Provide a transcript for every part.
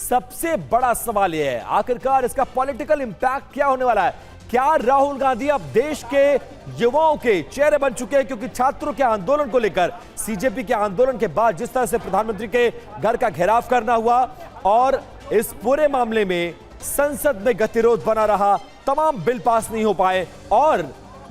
सबसे बड़ा सवाल यह है आखिरकार इसका पॉलिटिकल इंपैक्ट क्या होने वाला है। क्या राहुल गांधी अब देश के युवाओं के चेहरे बन चुके हैं, क्योंकि छात्रों के आंदोलन को लेकर सीजेपी के आंदोलन के बाद जिस तरह से प्रधानमंत्री के घर का घेराव करना हुआ और इस पूरे मामले में संसद में गतिरोध बना रहा, तमाम बिल पास नहीं हो पाए और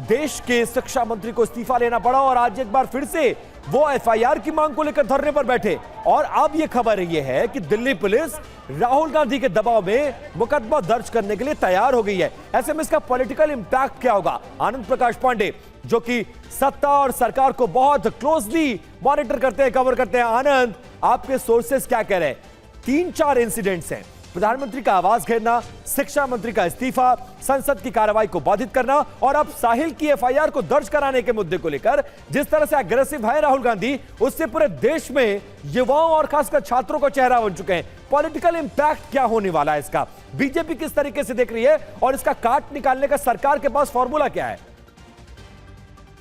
देश के शिक्षा मंत्री को इस्तीफा लेना पड़ा और आज एक बार फिर से वो एफआईआर की मांग को लेकर धरने पर बैठे। और अब ये खबर ये है कि दिल्ली पुलिस राहुल गांधी के दबाव में मुकदमा दर्ज करने के लिए तैयार हो गई है। ऐसे में इसका पॉलिटिकल इंपैक्ट क्या होगा? आनंद प्रकाश पांडे जो कि सत्ता और सरकार को बहुत क्लोजली मॉनिटर करते हैं, कवर करते हैं। आनंद, आपके सोर्सेस क्या कह रहे हैं? 3-4 इंसिडेंट्स हैं, प्रधानमंत्री का आवास घेरना, शिक्षा मंत्री का इस्तीफा, संसद की कार्रवाई को बाधित करना और अब साहिल की एफआईआर को दर्ज कराने के मुद्दे को लेकर जिस तरह से अग्रेसिव है राहुल गांधी, उससे पूरे देश में युवाओं और खासकर छात्रों को चेहरा बन चुके हैं। पॉलिटिकल इंपैक्ट क्या होने वाला है इसका? बीजेपी किस तरीके से देख रही है और इसका काट निकालने का सरकार के पास फॉर्मूला क्या है?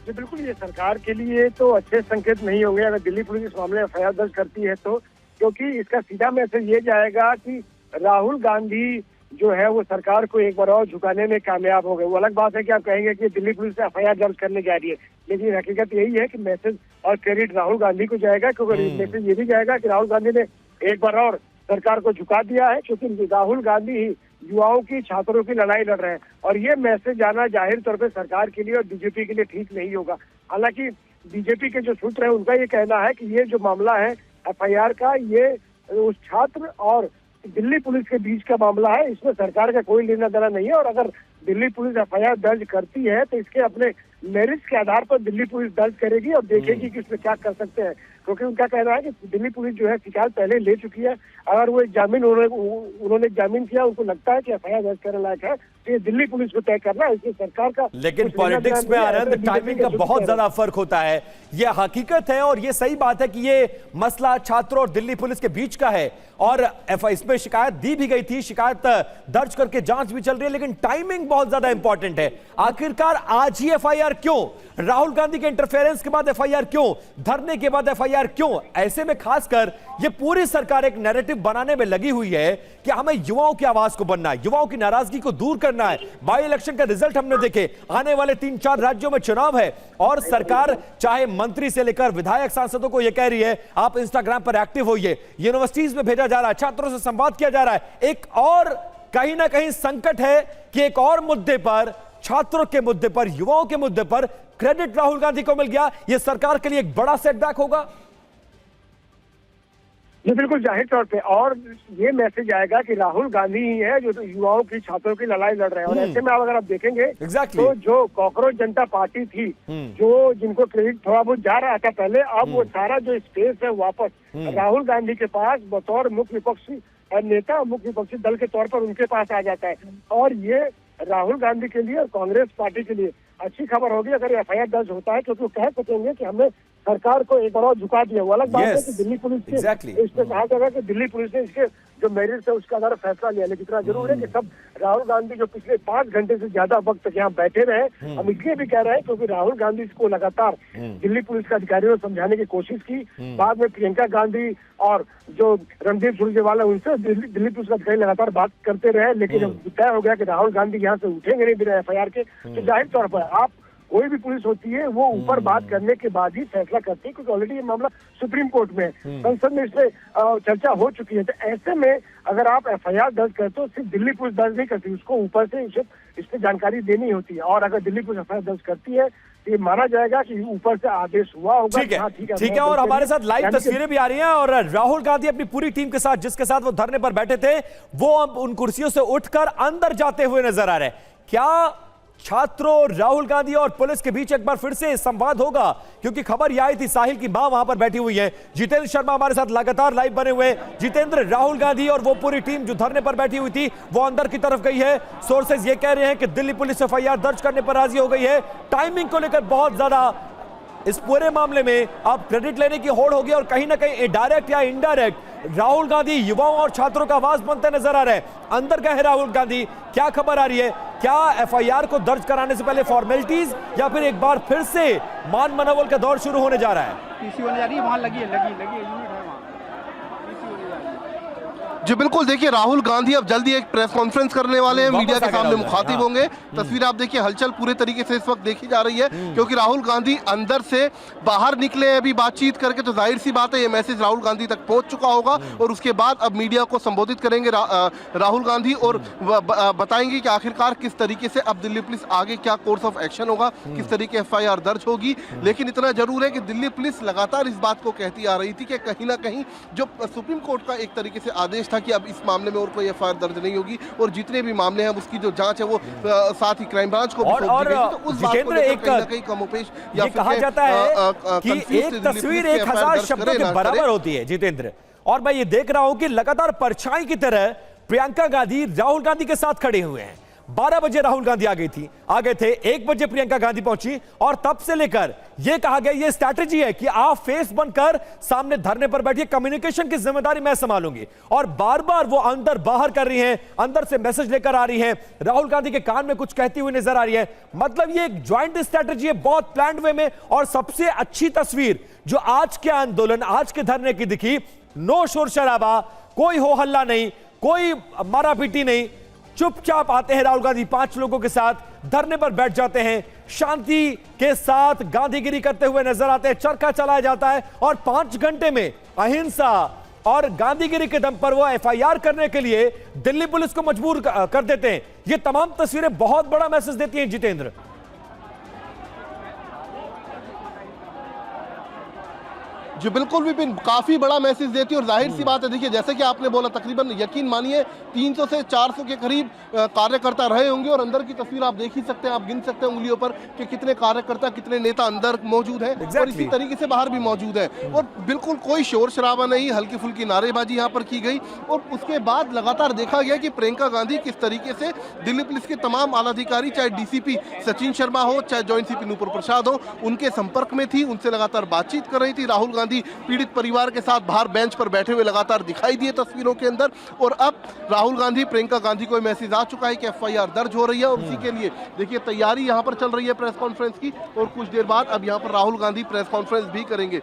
जी बिल्कुल, ये सरकार के लिए तो अच्छे संकेत नहीं होंगे अगर दिल्ली पुलिस इस मामले में एफआईआर दर्ज करती है तो, क्योंकि इसका सीधा मैसेज ये जाएगा कि राहुल गांधी जो है वो सरकार को एक बार और झुकाने में कामयाब हो गए। वो अलग बात है कि आप कहेंगे कि दिल्ली पुलिस एफआईआर दर्ज करने जा रही है, लेकिन हकीकत यही है कि मैसेज और क्रेडिट राहुल गांधी को जाएगा, क्योंकि मैसेज ये भी जाएगा कि राहुल गांधी ने एक बार और सरकार को झुका दिया है, क्योंकि राहुल गांधी ही युवाओं की, छात्रों की लड़ाई लड़ रहे हैं। और ये मैसेज जाना जाहिर तौर पर सरकार के लिए और बीजेपी के लिए ठीक नहीं होगा। हालांकि बीजेपी के जो सूत्र है उनका ये कहना है कि ये जो मामला है एफआईआर का, ये उस छात्र और दिल्ली पुलिस के बीच का मामला है, इसमें सरकार का कोई लेना देना नहीं है। और अगर दिल्ली पुलिस एफआईआर दर्ज करती है तो इसके अपने मेरिट्स के आधार पर दिल्ली पुलिस दर्ज करेगी और देखेगी कि इसमें क्या कर सकते हैं, क्योंकि उनका कहना है कि दिल्ली पुलिस जो है शिकायत पहले ले चुकी है। अगर वो जामीन उन्होंने जामीन किया, उनको लगता है कि एफआईआर दर्ज करने लायक है, तो ये दिल्ली पुलिस को तय करना है, इसलिए सरकार का। लेकिन पॉलिटिक्स में आनंद, टाइमिंग का बहुत ज्यादा फर्क होता है, ये हकीकत है और ये सही बात है कि ये मसला छात्रों और दिल्ली पुलिस के बीच का है और इसमें शिकायत दी भी गई थी, शिकायत दर्ज करके जांच भी चल रही है, लेकिन टाइमिंग बहुत ज्यादा इंपॉर्टेंट है। आखिरकार आज ही एफआईआर क्यों? राहुल गांधी के इंटरफेरेंस के बाद एफआईआर क्यों? धरने के बाद एफआईआर क्यों? ऐसे में खासकर ये पूरी सरकार एक नैरेटिव बनाने में लगी हुई है कि हमें युवाओं की आवाज को बनना है, युवाओं की नाराजगी को दूर करना है। बाई इलेक्शन का रिजल्ट हमने देखे, आने वाले 3-4 राज्यों में चुनाव है और सरकार चाहे मंत्री से लेकर विधायक, सांसदों को यह कह रही है आप इंस्टाग्राम पर एक्टिव होइए, यूनिवर्सिटीज में भेजा जा रहा है, छात्रों से संवाद किया जा रहा है। एक और कहीं ना कहीं संकट है कि एक और मुद्दे पर, छात्रों के मुद्दे पर, युवाओं के मुद्दे पर क्रेडिट राहुल गांधी को मिल गया। यह सरकार के लिए एक बड़ा सेटबैक होगा। ये बिल्कुल जाहिर तौर पे, और ये मैसेज आएगा कि राहुल गांधी ही है जो युवाओं की, छात्रों की लड़ाई लड़ रहे हैं। और ऐसे में अगर आप देखेंगे तो जो कॉकरोच जनता पार्टी थी, जो जिनको क्रेडिट थोड़ा बहुत जा रहा था पहले, अब वो सारा जो स्पेस है वापस राहुल गांधी के पास बतौर मुख्य विपक्षी नेता, मुख्य विपक्षी दल के तौर पर उनके पास आ जाता है। और ये राहुल गांधी के लिए और कांग्रेस पार्टी के लिए अच्छी खबर होगी अगर एफआईआर दर्ज होता है, क्योंकि वो कह सकेंगे कि हमने सरकार को एक बार और झुका दिया। वो अलग बात है कि दिल्ली पुलिस के इसमें कहा जाएगा कि दिल्ली पुलिस ने इसके जो मेरिट है उसका आधार फैसला लिया, लेकिन इतना जरूर है कि सब राहुल गांधी जो पिछले 5 घंटे से ज्यादा वक्त यहाँ बैठे रहे, हम इसलिए भी कह रहे हैं क्योंकि राहुल गांधी को लगातार दिल्ली पुलिस के अधिकारियों ने समझाने की कोशिश की। बाद में प्रियंका गांधी और जो रणदीप सुरजेवाला, उनसे दिल्ली पुलिस के अधिकारी लगातार बात करते रहे, लेकिन जब तय हो गया कि राहुल गांधी यहाँ से उठेंगे नहीं बिना एफआईआर के, तो जाहिर तौर पर आप कोई भी पुलिस होती है वो ऊपर बात करने के बाद ही फैसला करती है, क्योंकि ऑलरेडी ये मामला सुप्रीम कोर्ट में है, संसद में इस पे चर्चा हो चुकी है। तो ऐसे में अगर आप एफआईआर दर्ज करते हो, सिर्फ दिल्ली पुलिस दर्ज नहीं करती, उसको ऊपर से इस पे जानकारी देनी होती है। और अगर दिल्ली पुलिस एफआईआर दर्ज करती है तो ये माना जाएगा कि ऊपर से आदेश हुआ होगा। ठीक है। और हमारे साथ लाइव तस्वीरें भी आ रही हैं और राहुल गांधी अपनी पूरी टीम के साथ, जिसके साथ वो धरने पर बैठे थे, वो अब उन कुर्सियों से उठकर अंदर जाते हुए नजर आ रहे हैं। क्या छात्रों, राहुल गांधी और पुलिस के बीच एक बार फिर से संवाद होगा? क्योंकि खबर यह आई थी साहिल की मां वहां पर बैठी हुई है। जितेंद्र शर्मा हमारे साथ लगातार लाइव बने हुए। जितेंद्र, राहुल गांधी और वो पूरी टीम जो धरने पर बैठी हुई थी वो अंदर की तरफ गई है। सोर्सेज ये कह रहे हैं कि दिल्ली पुलिस एफआईआर दर्ज करने पर राजी हो गई है। टाइमिंग को लेकर बहुत ज्यादा इस पूरे मामले में अब क्रेडिट लेने की होड़ होगी और कहीं ना कहीं डायरेक्ट या इनडायरेक्ट राहुल गांधी युवाओं और छात्रों का आवाज बनते नजर आ रहे हैं। अंदर गए राहुल गांधी, क्या खबर आ रही है? क्या एफआईआर को दर्ज कराने से पहले फॉर्मेलिटीज या फिर एक बार फिर से मान मनोबल का दौर शुरू होने जा रहा है? पीसी होने जा रही है, वहां लगी है यूनिट है वहां, पीसी होने जा रही है। जी बिल्कुल, देखिए राहुल गांधी अब जल्दी एक प्रेस कॉन्फ्रेंस करने वाले हैं, मीडिया के सामने मुखातिब होंगे। तस्वीर आप देखिए, हलचल पूरे तरीके से इस वक्त देखी जा रही है, क्योंकि राहुल गांधी अंदर से बाहर निकले अभी बातचीत करके, तो जाहिर सी बात है ये मैसेज राहुल गांधी तक पहुंच चुका होगा और उसके बाद अब मीडिया को संबोधित करेंगे राहुल गांधी और बताएंगे कि आखिरकार किस तरीके से अब दिल्ली पुलिस आगे क्या कोर्स ऑफ एक्शन होगा, किस तरीके FIR दर्ज होगी। लेकिन इतना जरूर है कि दिल्ली पुलिस लगातार इस बात को कहती आ रही थी कि कहीं ना कहीं जो सुप्रीम कोर्ट का एक तरीके से आदेश था कि अब इस मामले में और कोई FIR दर्ज नहीं होगी और जितने भी मामले हैं उसकी जो जांच है वो साथ ही क्राइम ब्रांच को भी सौंप दी गई, तो उस बात को लेकर कहीं ना कहीं कमोपेश या कहा जाता है कि एक तस्वीर 1000 शब्दों के बराबर होती है जितेंद्र। और मैं ये देख रहा हूं कि लगातार परछाई की तरह प्रियंका गांधी राहुल गांधी के साथ खड़े हुए हैं। 12 बजे राहुल गांधी आ गए थे, 1 बजे प्रियंका गांधी पहुंची और तब से लेकर यह कहा गया ये स्ट्रैटेजी है कि आप फेस बनकर सामने धरने पर बैठिए, कम्युनिकेशन की जिम्मेदारी मैं संभालूंगी। और बार बार वो अंदर बाहर कर रही हैं, अंदर से मैसेज लेकर आ रही हैं, राहुल गांधी के कान में कुछ कहती हुई नजर आ रही है। मतलब ये एक ज्वाइंट स्ट्रैटेजी है, बहुत प्लान्ड वे में। और सबसे अच्छी तस्वीर जो आज के आंदोलन, आज के धरने की दिखी, नो शोर शराबा, कोई हो हल्ला नहीं, कोई मारापीटी नहीं, चुपचाप आते हैं राहुल गांधी 5 लोगों के साथ, धरने पर बैठ जाते हैं, शांति के साथ गांधीगिरी करते हुए नजर आते हैं, चरखा चलाया जाता है और 5 घंटे में अहिंसा और गांधीगिरी के दम पर वो FIR करने के लिए दिल्ली पुलिस को मजबूर कर देते हैं। ये तमाम तस्वीरें बहुत बड़ा मैसेज देती हैं जितेंद्र। जी बिल्कुल विपिन, काफी बड़ा मैसेज देती है और जाहिर सी बात है, देखिए जैसे कि आपने बोला, तकरीबन यकीन मानिए 300 से 400 के करीब कार्यकर्ता रहे होंगे और अंदर की तस्वीर आप देख ही सकते हैं, आप गिन सकते हैं उंगलियों पर कि कितने कार्यकर्ता, कितने नेता अंदर मौजूद हैं और इसी तरीके से बाहर भी मौजूद है। और बिल्कुल कोई शोर शराबा नहीं, हल्की फुल्की नारेबाजी यहाँ पर की गई और उसके बाद लगातार देखा गया कि प्रियंका गांधी किस तरीके से दिल्ली पुलिस के तमाम आला अधिकारी, चाहे DCP सचिन शर्मा हो, चाहे जॉइंट CP नूपुर प्रसाद हो, उनके संपर्क में थी, उनसे लगातार बातचीत कर रही थी। राहुल गांधी पीड़ित परिवार के साथ बाहर बेंच पर बैठे हुए लगातार दिखाई दिए तस्वीरों के अंदर। और अब राहुल गांधी, प्रियंका गांधी को मैसेज आ चुका है कि FIR दर्ज हो रही है और उसी के लिए देखिए तैयारी यहां पर चल रही है प्रेस कॉन्फ्रेंस की और कुछ देर बाद अब यहां पर राहुल गांधी प्रेस कॉन्फ्रेंस भी करेंगे।